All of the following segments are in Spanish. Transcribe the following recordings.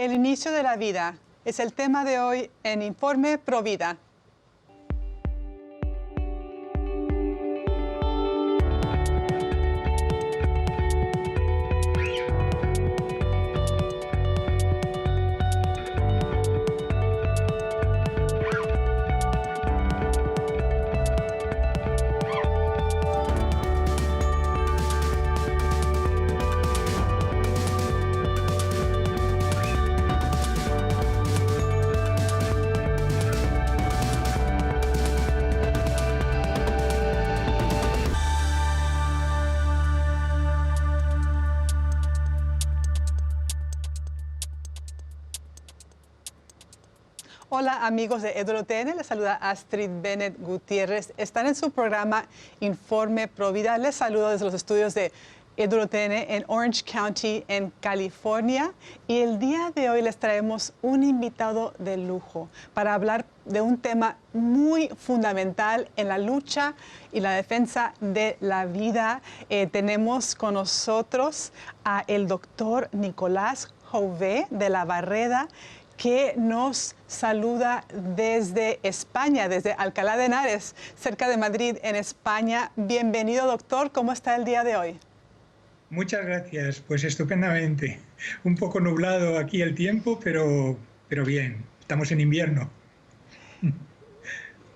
El inicio de la vida es el tema de hoy en Informe Provida. Hola amigos de EduroTN, les saluda Astrid Bennett Gutiérrez. Están en su programa Informe Provida. Les saludo desde los estudios de EduroTN en Orange County, en California. Y el día de hoy les traemos un invitado de lujo para hablar de un tema muy fundamental en la lucha y la defensa de la vida. Tenemos con nosotros a el doctor Nicolás Jouvet de la Barreda, que nos saluda desde España, desde Alcalá de Henares, cerca de Madrid, en España. Bienvenido, doctor. ¿Cómo está el día de hoy? Muchas gracias. Pues estupendamente. Un poco nublado aquí el tiempo, pero bien. Estamos en invierno.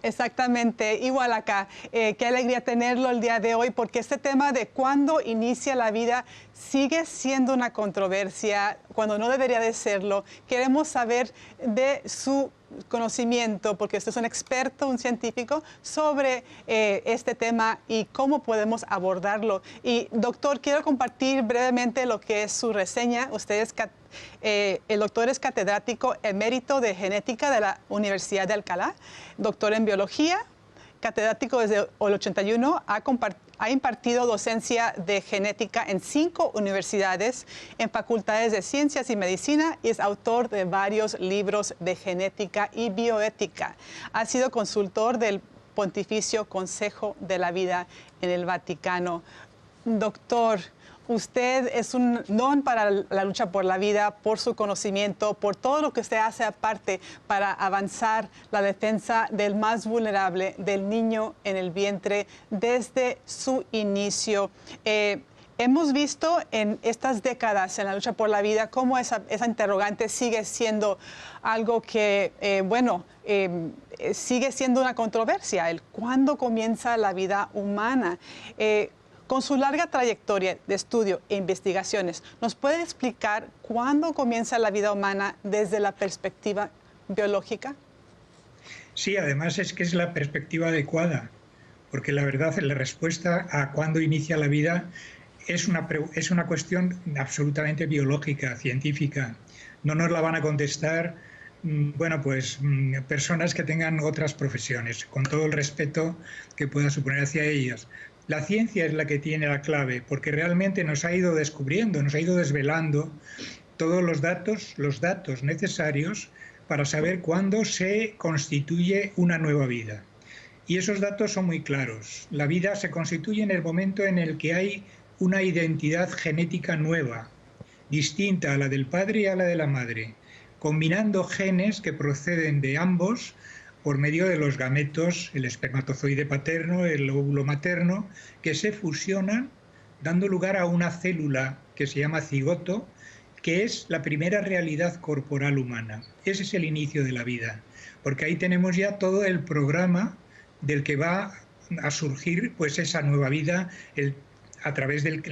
Exactamente, igual acá. Qué alegría tenerlo el día de hoy, porque este tema de cuándo inicia la vida sigue siendo una controversia, cuando no debería de serlo. Queremos saber de su conocimiento, porque usted es un experto, un científico, sobre este tema y cómo podemos abordarlo. Y, doctor, quiero compartir brevemente lo que es su reseña. Usted es el doctor es catedrático emérito de genética de la Universidad de Alcalá, doctor en biología, catedrático desde el 81, ha impartido docencia de genética en 5 universidades, en facultades de ciencias y medicina, y es autor de varios libros de genética y bioética. Ha sido consultor del Pontificio Consejo de la Vida en el Vaticano. Doctor, usted es un don para la lucha por la vida, por su conocimiento, por todo lo que usted hace aparte para avanzar la defensa del más vulnerable, del niño en el vientre, desde su inicio. Hemos visto en estas décadas en la lucha por la vida cómo esa interrogante sigue siendo algo que, sigue siendo una controversia, el cuándo comienza la vida humana. Con su larga trayectoria de estudio e investigaciones, ¿nos puede explicar cuándo comienza la vida humana desde la perspectiva biológica? Sí, además es que es la perspectiva adecuada, porque la verdad, la respuesta a cuándo inicia la vida es una cuestión absolutamente biológica, científica. No nos la van a contestar personas que tengan otras profesiones, con todo el respeto que pueda suponer hacia ellas. La ciencia es la que tiene la clave, porque realmente nos ha ido descubriendo, nos ha ido desvelando todos los datos necesarios para saber cuándo se constituye una nueva vida. Y esos datos son muy claros. La vida se constituye en el momento en el que hay una identidad genética nueva, distinta a la del padre y a la de la madre, combinando genes que proceden de ambos por medio de los gametos, el espermatozoide paterno, el óvulo materno, que se fusionan dando lugar a una célula que se llama cigoto, que es la primera realidad corporal humana. Ese es el inicio de la vida, porque ahí tenemos ya todo el programa del que va a surgir pues esa nueva vida. A través del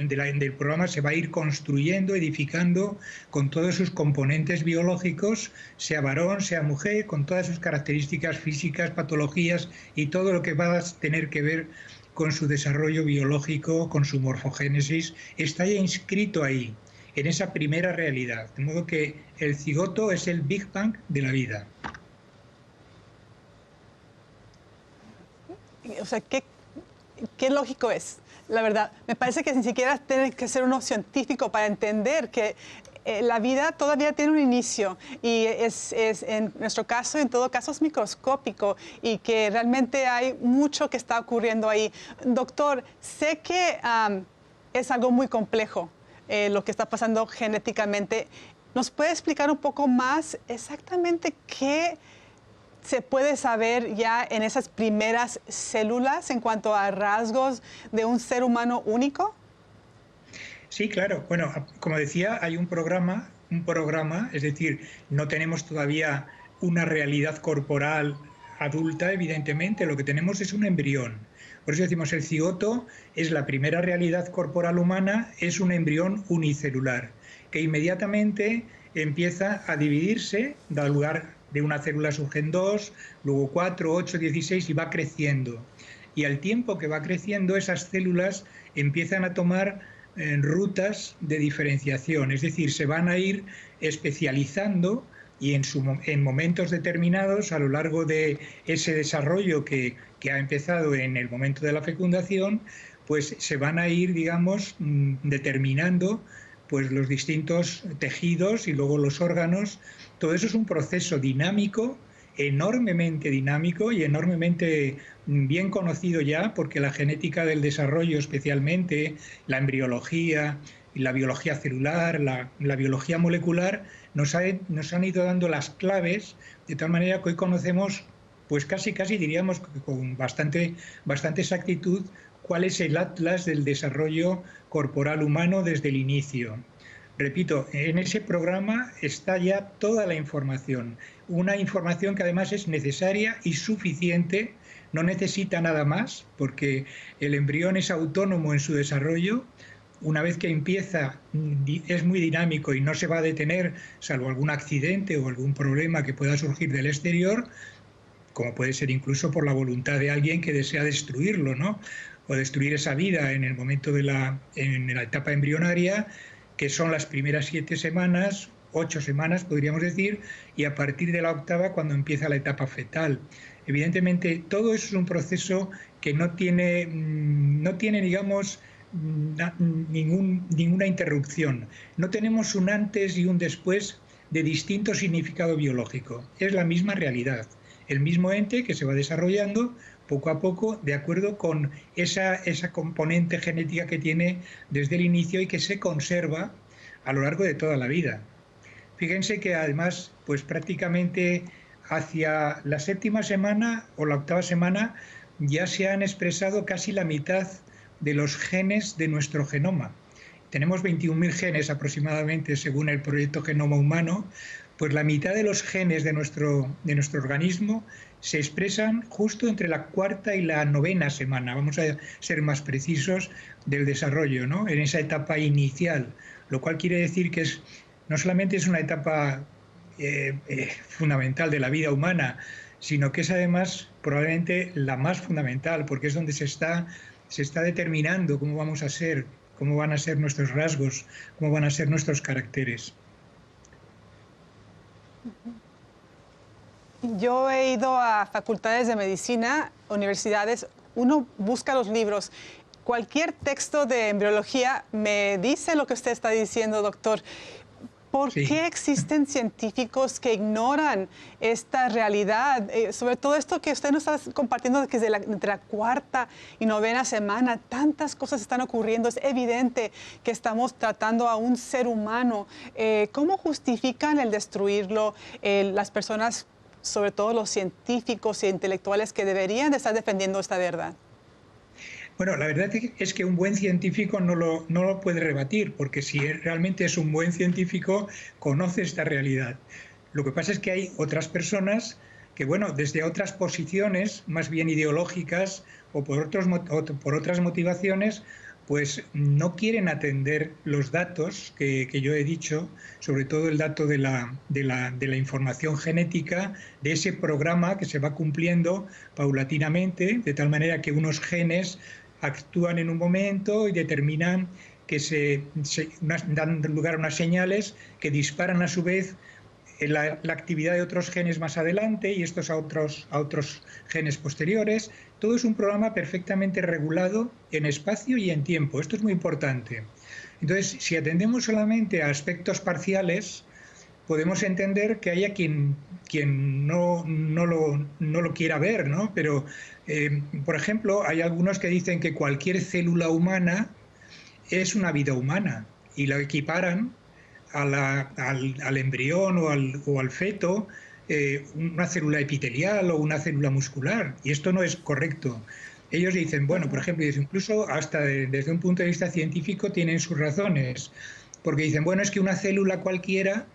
programa se va a ir construyendo, edificando con todos sus componentes biológicos, sea varón, sea mujer, con todas sus características físicas, patologías y todo lo que va a tener que ver con su desarrollo biológico, con su morfogénesis, está ya inscrito ahí, en esa primera realidad. De modo que el cigoto es el Big Bang de la vida. O sea, ¿qué lógico es? La verdad, me parece que ni siquiera tiene que ser uno científico para entender que la vida todavía tiene un inicio y es en nuestro caso, en todo caso, es microscópico y que realmente hay mucho que está ocurriendo ahí. Doctor, sé que es algo muy complejo lo que está pasando genéticamente. ¿Nos puede explicar un poco más exactamente qué se puede saber ya en esas primeras células en cuanto a rasgos de un ser humano único? Sí, claro. Bueno, como decía, hay un programa, es decir, no tenemos todavía una realidad corporal adulta, evidentemente, lo que tenemos es un embrión. Por eso decimos, el cigoto es la primera realidad corporal humana, es un embrión unicelular, que inmediatamente empieza a dividirse, da lugar de una célula surgen dos, luego 4, 8, 16 y va creciendo. Y al tiempo que va creciendo, esas células empiezan a tomar rutas de diferenciación, es decir, se van a ir especializando y en momentos determinados a lo largo de ese desarrollo que ha empezado en el momento de la fecundación, pues se van a ir, digamos, determinando pues los distintos tejidos y luego los órganos. Todo eso es un proceso dinámico, enormemente dinámico y enormemente bien conocido ya, porque la genética del desarrollo, especialmente la embriología y la biología celular, la biología molecular, nos han ido dando las claves, de tal manera que hoy conocemos, pues casi diríamos con bastante exactitud, cuál es el atlas del desarrollo corporal humano desde el inicio. Repito, en ese programa está ya toda la información, una información que además es necesaria y suficiente, no necesita nada más, porque el embrión es autónomo en su desarrollo. Una vez que empieza, es muy dinámico y no se va a detener, salvo algún accidente o algún problema que pueda surgir del exterior, como puede ser incluso por la voluntad de alguien que desea destruirlo, ¿no? O destruir esa vida en el momento en la etapa embrionaria, que son las primeras 7 semanas, 8 semanas podríamos decir, y a partir de la 8ª cuando empieza la etapa fetal. Evidentemente todo eso es un proceso que no tiene digamos, ninguna interrupción. No tenemos un antes y un después de distinto significado biológico. Es la misma realidad, el mismo ente que se va desarrollando poco a poco de acuerdo con esa componente genética que tiene desde el inicio y que se conserva a lo largo de toda la vida. Fíjense que además, pues prácticamente hacia la 7ª semana o la 8ª semana ya se han expresado casi la mitad de los genes de nuestro genoma. Tenemos 21.000 genes aproximadamente según el proyecto Genoma Humano, pues la mitad de los genes de nuestro organismo se expresan justo entre la 4ª y la 9ª semana, vamos a ser más precisos, del desarrollo, ¿no? En esa etapa inicial, lo cual quiere decir que no solamente es una etapa fundamental de la vida humana, sino que es además probablemente la más fundamental, porque es donde se está determinando cómo vamos a ser, cómo van a ser nuestros rasgos, cómo van a ser nuestros caracteres. Yo he ido a facultades de medicina, universidades, uno busca los libros. Cualquier texto de embriología me dice lo que usted está diciendo, doctor. ¿Por qué existen científicos que ignoran esta realidad? Sobre todo esto que usted nos está compartiendo, que entre la 4ª y 9ª semana, tantas cosas están ocurriendo. Es evidente que estamos tratando a un ser humano. ¿Cómo justifican el destruirlo las personas, sobre todo los científicos e intelectuales que deberían de estar defendiendo esta verdad? Bueno, la verdad es que un buen científico no lo puede rebatir, porque si realmente es un buen científico, conoce esta realidad. Lo que pasa es que hay otras personas que, bueno, desde otras posiciones, más bien ideológicas o por otras motivaciones, pues no quieren atender los datos que yo he dicho, sobre todo el dato de la información genética, de ese programa que se va cumpliendo paulatinamente, de tal manera que unos genes actúan en un momento y determinan que dan lugar a unas señales que disparan a su vez la actividad de otros genes más adelante y estos a otros genes posteriores. Todo es un programa perfectamente regulado en espacio y en tiempo. Esto es muy importante. Entonces, si atendemos solamente a aspectos parciales, podemos entender que haya quien no lo quiera ver, ¿no? Pero, por ejemplo, hay algunos que dicen que cualquier célula humana es una vida humana y lo equiparan al embrión o al feto una célula epitelial o una célula muscular, y esto no es correcto. Ellos dicen, bueno, por ejemplo, incluso hasta desde un punto de vista científico tienen sus razones, porque dicen, bueno, es que una célula cualquiera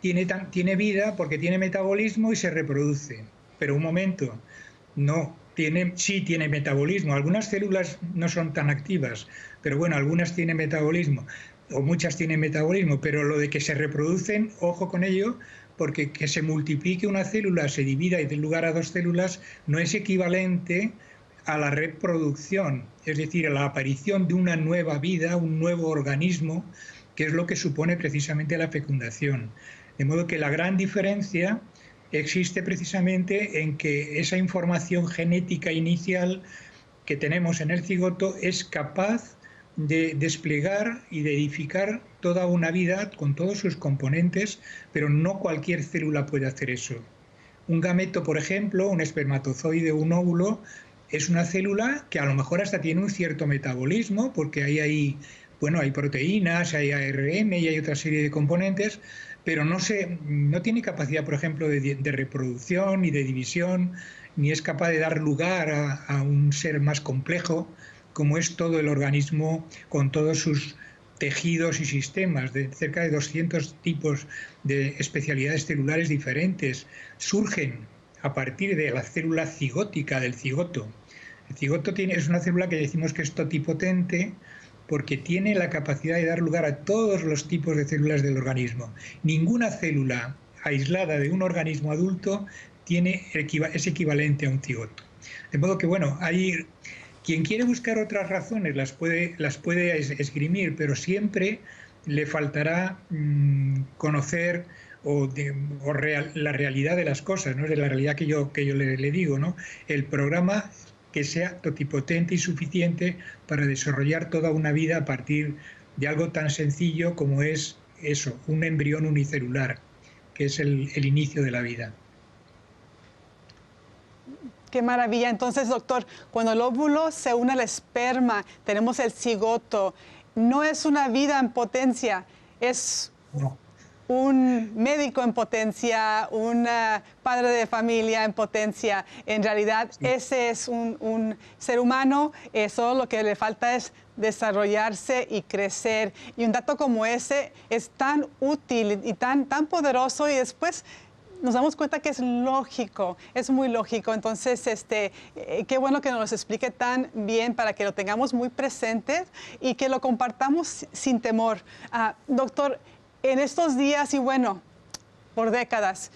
tiene vida porque tiene metabolismo y se reproduce. Pero un momento, no, sí tiene metabolismo. Algunas células no son tan activas, pero bueno, algunas tienen metabolismo, o muchas tienen metabolismo, pero lo de que se reproducen, ojo con ello, porque que se multiplique una célula, se divida y dé lugar a dos células, no es equivalente a la reproducción, es decir, a la aparición de una nueva vida, un nuevo organismo, que es lo que supone precisamente la fecundación. De modo que la gran diferencia existe precisamente en que esa información genética inicial que tenemos en el cigoto es capaz de desplegar y de edificar toda una vida con todos sus componentes, pero no cualquier célula puede hacer eso. Un gameto, por ejemplo, un espermatozoide o un óvulo, es una célula que a lo mejor hasta tiene un cierto metabolismo, porque hay proteínas, hay ARN y hay otra serie de componentes, pero no tiene capacidad, por ejemplo, de reproducción ni de división, ni es capaz de dar lugar a un ser más complejo, como es todo el organismo con todos sus tejidos y sistemas, de cerca de 200 tipos de especialidades celulares diferentes, surgen a partir de la célula cigótica del cigoto. El cigoto es una célula que decimos que es totipotente porque tiene la capacidad de dar lugar a todos los tipos de células del organismo. Ninguna célula aislada de un organismo adulto es equivalente a un cigoto. De modo que, bueno, quien quiere buscar otras razones las puede esgrimir, pero siempre le faltará conocer la realidad de las cosas, ¿no? De la realidad que yo le digo, ¿no? El programa que sea totipotente y suficiente para desarrollar toda una vida a partir de algo tan sencillo como es eso, un embrión unicelular, que es el inicio de la vida. Qué maravilla. Entonces, doctor, cuando el óvulo se une al esperma, tenemos el cigoto. No es una vida en potencia, es un médico en potencia, un padre de familia en potencia. En realidad, sí, ese es un ser humano. Solo lo que le falta es desarrollarse y crecer. Y un dato como ese es tan útil y tan poderoso, y después nos damos cuenta que es lógico, es muy lógico. Entonces, qué bueno que nos lo explique tan bien para que lo tengamos muy presente y que lo compartamos sin temor. Doctor, en estos días y bueno, por décadas,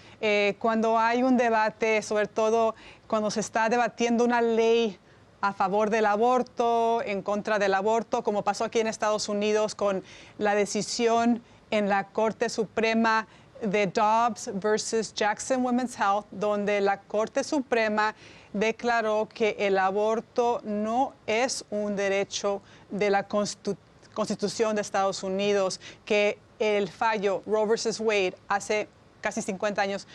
cuando hay un debate, sobre todo cuando se está debatiendo una ley a favor del aborto, en contra del aborto, como pasó aquí en Estados Unidos con la decisión en la Corte Suprema de Dobbs versus Jackson Women's Health, donde la Corte Suprema declaró que el aborto no es un derecho de la Constitución de Estados Unidos, que el fallo Roe versus Wade hace casi 50 años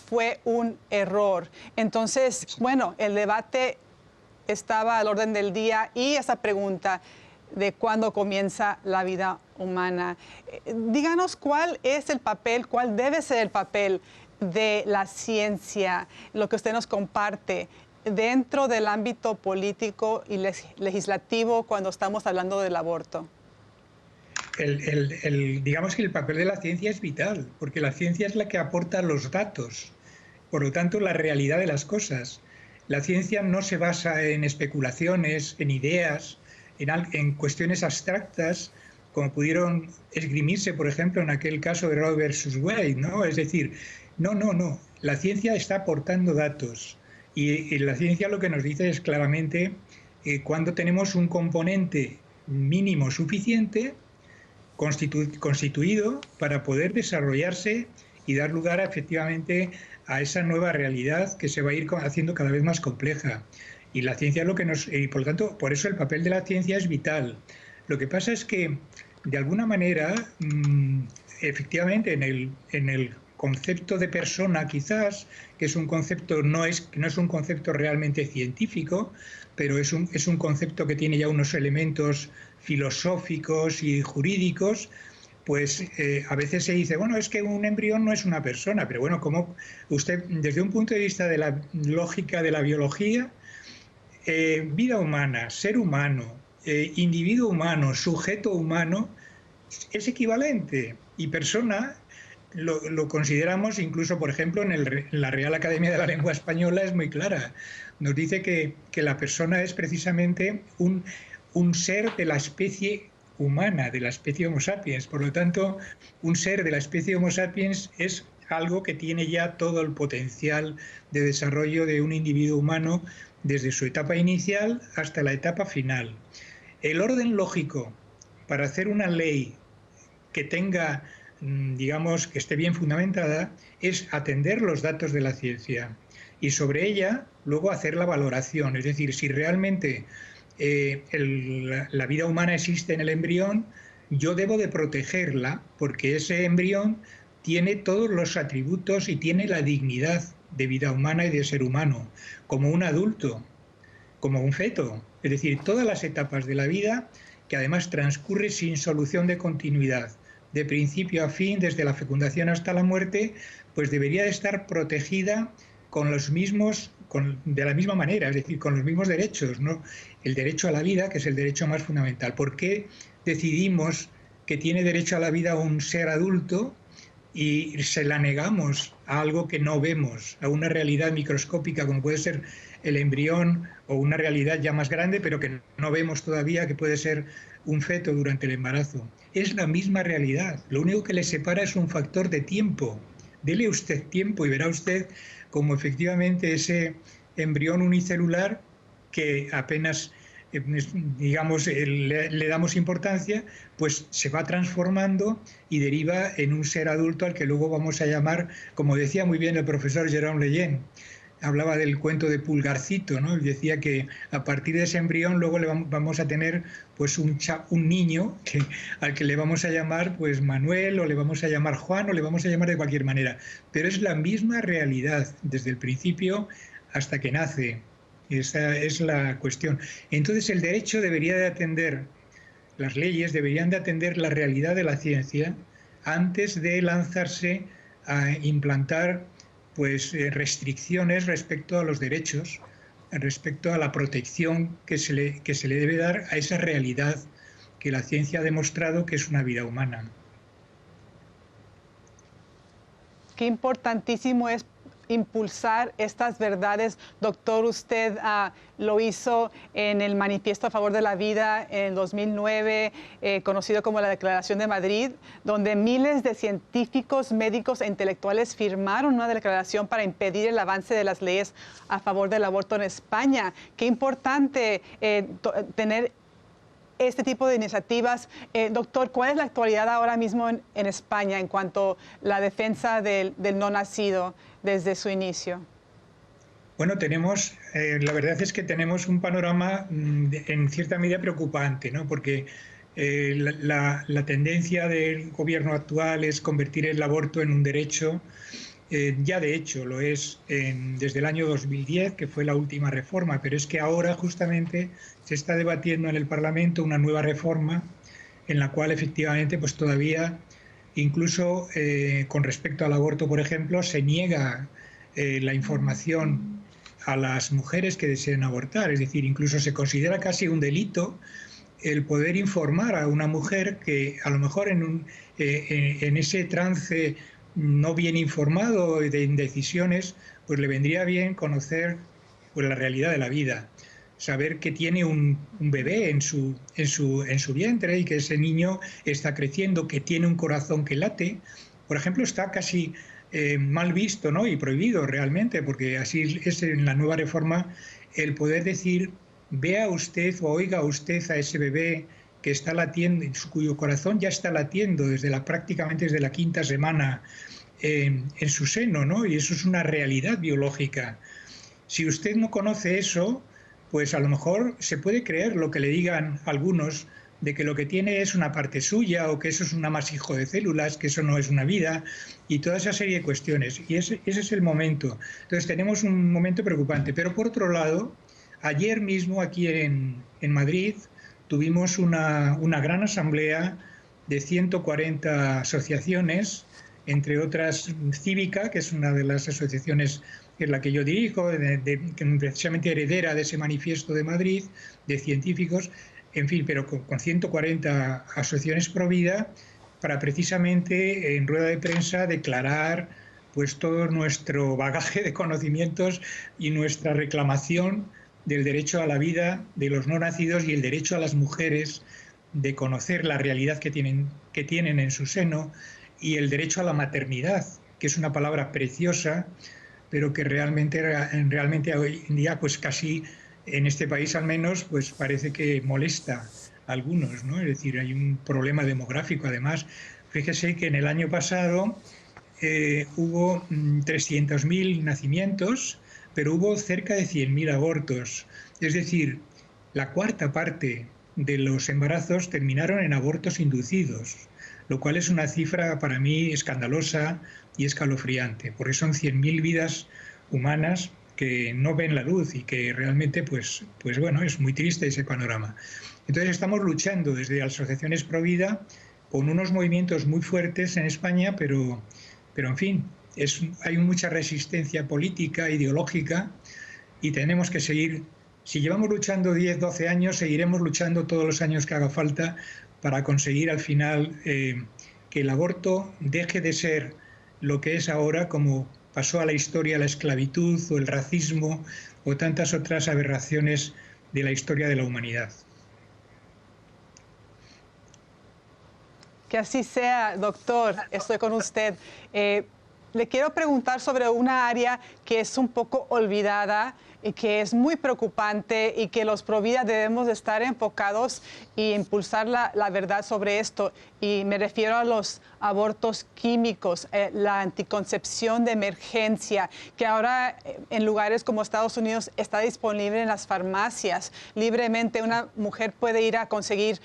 fue un error. Entonces, bueno, el debate estaba al orden del día y esa pregunta de cuándo comienza la vida humana. Díganos cuál es el papel, cuál debe ser el papel de la ciencia, lo que usted nos comparte dentro del ámbito político y legislativo cuando estamos hablando del aborto. Digamos que el papel de la ciencia es vital, porque la ciencia es la que aporta los datos, por lo tanto la realidad de las cosas. La ciencia no se basa en especulaciones, en ideas, en cuestiones abstractas, como pudieron esgrimirse, por ejemplo, en aquel caso de Roe versus Wade, ¿no? Es decir, no. La ciencia está aportando datos y la ciencia lo que nos dice es claramente cuando tenemos un componente mínimo suficiente constituido para poder desarrollarse y dar lugar efectivamente a esa nueva realidad que se va a ir haciendo cada vez más compleja. Y la ciencia es lo que y por lo tanto, por eso el papel de la ciencia es vital. Lo que pasa es que, de alguna manera, efectivamente, en el concepto de persona, quizás, que es un concepto, no es un concepto realmente científico, pero es un concepto que tiene ya unos elementos filosóficos y jurídicos, pues a veces se dice, bueno, es que un embrión no es una persona, pero bueno, como usted, desde un punto de vista de la lógica de la biología, vida humana, ser humano, individuo humano, sujeto humano, es equivalente. Y persona lo consideramos, incluso, por ejemplo, en la Real Academia de la Lengua Española es muy clara. Nos dice que la persona es precisamente un ser de la especie humana, de la especie Homo sapiens. Por lo tanto, un ser de la especie Homo sapiens es algo que tiene ya todo el potencial de desarrollo de un individuo humano desde su etapa inicial hasta la etapa final. El orden lógico para hacer una ley que tenga, digamos, que esté bien fundamentada, es atender los datos de la ciencia y sobre ella luego hacer la valoración, es decir, si realmente la vida humana existe en el embrión, yo debo de protegerla porque ese embrión tiene todos los atributos y tiene la dignidad de vida humana y de ser humano, como un adulto, como un feto, es decir, todas las etapas de la vida que además transcurre sin solución de continuidad, de principio a fin, desde la fecundación hasta la muerte, pues debería de estar protegida con los mismos, de la misma manera, es decir, con los mismos derechos, ¿no? El derecho a la vida, que es el derecho más fundamental. ¿Por qué decidimos que tiene derecho a la vida un ser adulto y se la negamos a algo que no vemos, a una realidad microscópica como puede ser el embrión o una realidad ya más grande, pero que no vemos todavía, que puede ser un feto durante el embarazo? Es la misma realidad, lo único que le separa es un factor de tiempo. Dele usted tiempo y verá usted cómo efectivamente ese embrión unicelular, que apenas digamos, le damos importancia, pues se va transformando y deriva en un ser adulto al que luego vamos a llamar, como decía muy bien el profesor Jérôme Lejeune, hablaba del cuento de Pulgarcito, ¿no? Decía que a partir de ese embrión luego vamos a tener pues un niño al que le vamos a llamar pues Manuel, o le vamos a llamar Juan, o le vamos a llamar de cualquier manera. Pero es la misma realidad desde el principio hasta que nace. Esa es la cuestión. Entonces el derecho debería de atender, las leyes deberían de atender la realidad de la ciencia antes de lanzarse a implantar pues restricciones respecto a los derechos, respecto a la protección que se le debe dar a esa realidad que la ciencia ha demostrado que es una vida humana. Qué importantísimo es impulsar estas verdades. Doctor, usted lo hizo en el Manifiesto a Favor de la Vida en 2009, conocido como la Declaración de Madrid, donde miles de científicos, médicos e intelectuales firmaron una declaración para impedir el avance de las leyes a favor del aborto en España. Qué importante tener este tipo de iniciativas. Doctor, ¿cuál es la actualidad ahora mismo en España en cuanto a la defensa del no nacido desde su inicio? Bueno, tenemos, la verdad es que tenemos un panorama en cierta medida preocupante, ¿no? Porque la tendencia del gobierno actual es convertir el aborto en un derecho. Ya de hecho lo es desde el año 2010, que fue la última reforma, pero es que ahora justamente se está debatiendo en el Parlamento una nueva reforma en la cual efectivamente pues todavía, incluso con respecto al aborto, por ejemplo, se niega la información a las mujeres que deseen abortar, es decir, incluso se considera casi un delito el poder informar a una mujer que a lo mejor en ese trance no bien informado de indecisiones, pues le vendría bien conocer pues la realidad de la vida, saber que tiene un bebé en su vientre y que ese niño está creciendo, que tiene un corazón que late. Por ejemplo, está casi mal visto, ¿no? Y prohibido realmente, porque así es en la nueva reforma el poder decir: vea usted o oiga usted a ese bebé que está latiendo, cuyo corazón ya está latiendo prácticamente desde la quinta semana en su seno, ¿no? Y eso es una realidad biológica. Si usted no conoce eso, pues a lo mejor se puede creer lo que le digan algunos, de que lo que tiene es una parte suya, o que eso es un amasijo de células, que eso no es una vida, y toda esa serie de cuestiones. Y ese es el momento. Entonces tenemos un momento preocupante. Pero por otro lado, ayer mismo aquí en Madrid tuvimos una gran asamblea de 140 asociaciones, entre otras Cívica, que es una de las asociaciones en la que yo dirijo, precisamente heredera de ese manifiesto de Madrid, de científicos, en fin, pero con 140 asociaciones pro vida, para precisamente en rueda de prensa declarar pues todo nuestro bagaje de conocimientos y nuestra reclamación del derecho a la vida de los no nacidos y el derecho a las mujeres de conocer la realidad que tienen en su seno, y el derecho a la maternidad, que es una palabra preciosa, pero que realmente hoy en día, pues casi en este país al menos, pues parece que molesta a algunos, ¿no? Es decir, hay un problema demográfico. Además, fíjese que en el año pasado hubo 300.000 nacimientos, pero hubo cerca de 100.000 abortos. Es decir, la cuarta parte de los embarazos terminaron en abortos inducidos, lo cual es una cifra para mí escandalosa y escalofriante, porque son 100.000 vidas humanas que no ven la luz y que realmente, pues bueno, es muy triste ese panorama. Entonces estamos luchando desde asociaciones pro vida con unos movimientos muy fuertes en España, pero en fin, hay mucha resistencia política, ideológica, y tenemos que seguir. Si llevamos luchando 10, 12 años, seguiremos luchando todos los años que haga falta para conseguir al final que el aborto deje de ser lo que es ahora, como pasó a la historia la esclavitud o el racismo o tantas otras aberraciones de la historia de la humanidad. Que así sea, doctor. Estoy con usted. Le quiero preguntar sobre una área que es un poco olvidada y que es muy preocupante, y que los Provida debemos de estar enfocados y impulsar la verdad sobre esto. Y me refiero a los abortos químicos, la anticoncepción de emergencia, que ahora en lugares como Estados Unidos está disponible en las farmacias. Libremente una mujer puede ir a conseguir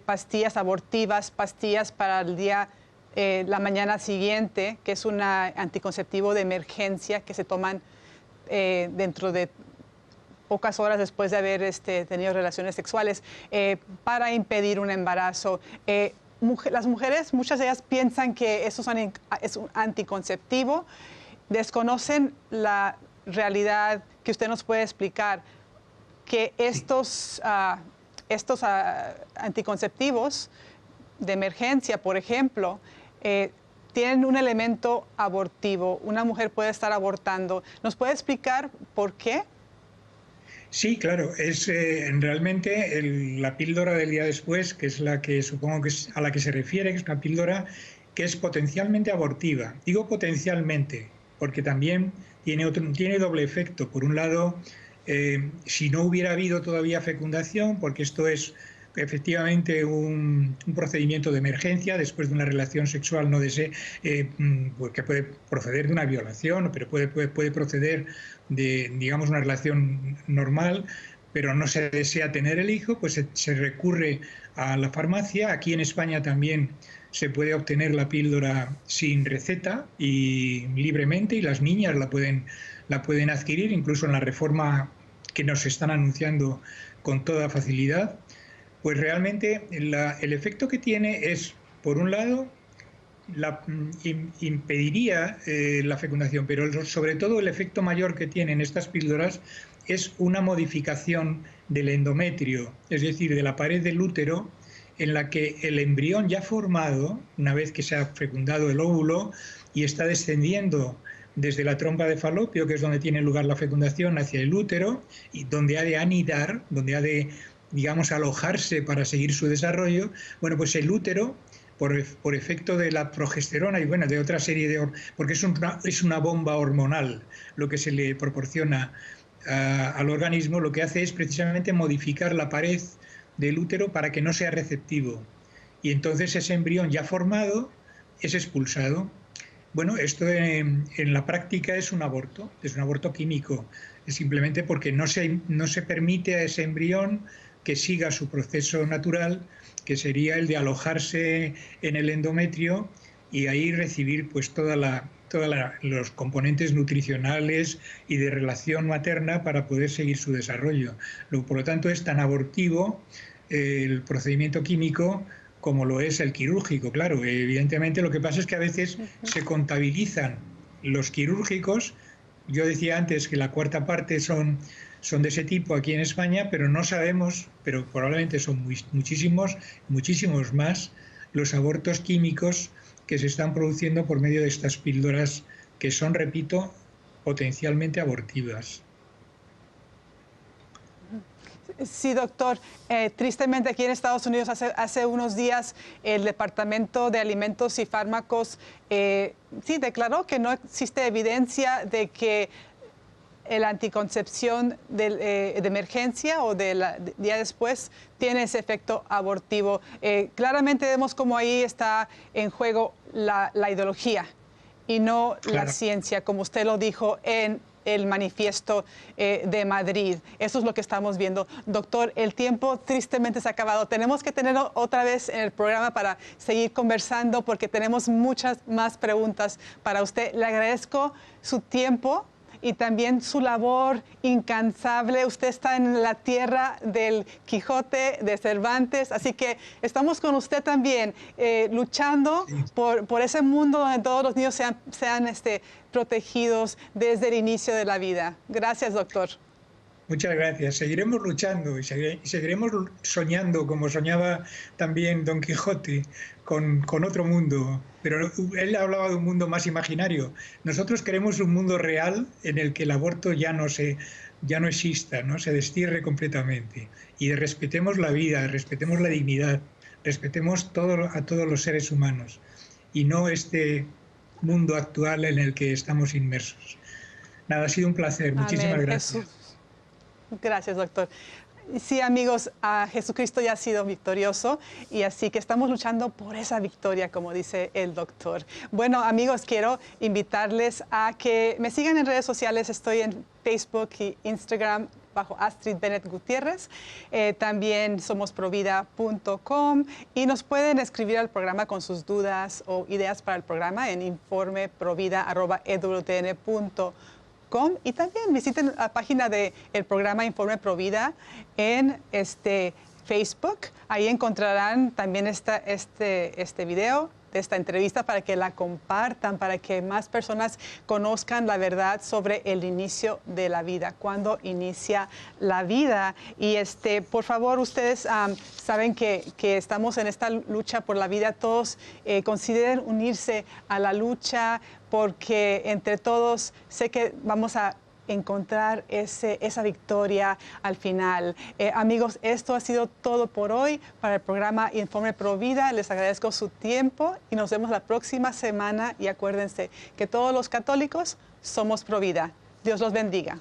pastillas abortivas, pastillas para el día la mañana siguiente, que es un anticonceptivo de emergencia que se toman dentro de pocas horas después de haber tenido relaciones sexuales para impedir un embarazo. Las mujeres, muchas de ellas piensan que eso es un anticonceptivo, desconocen la realidad que usted nos puede explicar, que estos anticonceptivos de emergencia, por ejemplo, tienen un elemento abortivo. Una mujer puede estar abortando. ¿Nos puede explicar por qué? Sí, claro. Es realmente la píldora del día después, que es la que supongo que es a la que se refiere, que es una píldora que es potencialmente abortiva. Digo potencialmente, porque también tiene doble efecto. Por un lado, si no hubiera habido todavía fecundación, porque esto es efectivamente un procedimiento de emergencia después de una relación sexual no deseada, que puede proceder de una violación, pero puede proceder de, digamos, una relación normal, pero no se desea tener el hijo, pues se recurre a la farmacia. Aquí en España también se puede obtener la píldora sin receta y libremente, y las niñas la pueden adquirir, incluso en la reforma que nos están anunciando con toda facilidad. Pues realmente el efecto que tiene es, por un lado, impediría la fecundación, pero sobre todo el efecto mayor que tienen estas píldoras es una modificación del endometrio, es decir, de la pared del útero, en la que el embrión ya formado, una vez que se ha fecundado el óvulo y está descendiendo desde la trompa de Falopio, que es donde tiene lugar la fecundación, hacia el útero, y donde ha de anidar, donde ha de, digamos, alojarse para seguir su desarrollo, bueno, pues el útero, por efecto de la progesterona y bueno, de otra serie porque es una bomba hormonal lo que se le proporciona al organismo, lo que hace es precisamente modificar la pared del útero para que no sea receptivo. Y entonces ese embrión ya formado es expulsado. Bueno, esto en la práctica es un aborto químico. Es simplemente porque no se permite a ese embrión que siga su proceso natural, que sería el de alojarse en el endometrio y ahí recibir pues todos los componentes nutricionales y de relación materna para poder seguir su desarrollo. Por lo tanto, es tan abortivo el procedimiento químico como lo es el quirúrgico. Claro, evidentemente lo que pasa es que a veces se contabilizan los quirúrgicos. Yo decía antes que la cuarta parte son de ese tipo aquí en España, pero no sabemos, pero probablemente son muchísimos más los abortos químicos que se están produciendo por medio de estas píldoras que son, repito, potencialmente abortivas. Sí, doctor. Tristemente aquí en Estados Unidos hace unos días el Departamento de Alimentos y Fármacos sí declaró que no existe evidencia de que la anticoncepción de emergencia o del día después tiene ese efecto abortivo. Claramente vemos cómo ahí está en juego la ideología y no la ciencia, como usted lo dijo en el manifiesto de Madrid. Eso es lo que estamos viendo. Doctor, el tiempo tristemente se ha acabado. Tenemos que tenerlo otra vez en el programa para seguir conversando porque tenemos muchas más preguntas para usted. Le agradezco su tiempo y también su labor incansable. Usted está en la tierra del Quijote, de Cervantes, así que estamos con usted también, luchando por ese mundo donde todos los niños sean protegidos desde el inicio de la vida. Gracias, doctor. Muchas gracias. Seguiremos luchando y seguiremos soñando, como soñaba también Don Quijote, con otro mundo. Pero él hablaba de un mundo más imaginario. Nosotros queremos un mundo real en el que el aborto ya no exista, ¿no? Se destierre completamente. Y respetemos la vida, respetemos la dignidad, respetemos a todos los seres humanos. Y no este mundo actual en el que estamos inmersos. Nada, ha sido un placer. Muchísimas gracias. Jesús. Gracias, doctor. Sí, amigos, Jesucristo ya ha sido victorioso y así que estamos luchando por esa victoria, como dice el doctor. Bueno, amigos, quiero invitarles a que me sigan en redes sociales. Estoy en Facebook y Instagram bajo Astrid Bennett Gutiérrez. También somos provida.com y nos pueden escribir al programa con sus dudas o ideas para el programa en informeprovida@ewtn.com. Y también visiten la página del programa Informe Provida en Facebook. Ahí encontrarán también este video de esta entrevista para que la compartan, para que más personas conozcan la verdad sobre el inicio de la vida, cuándo inicia la vida. Y por favor, ustedes saben que estamos en esta lucha por la vida. Todos consideren unirse a la lucha porque entre todos sé que vamos a encontrar esa victoria al final. Amigos, esto ha sido todo por hoy para el programa Informe Provida. Les agradezco su tiempo y nos vemos la próxima semana. Y acuérdense que todos los católicos somos Provida. Dios los bendiga.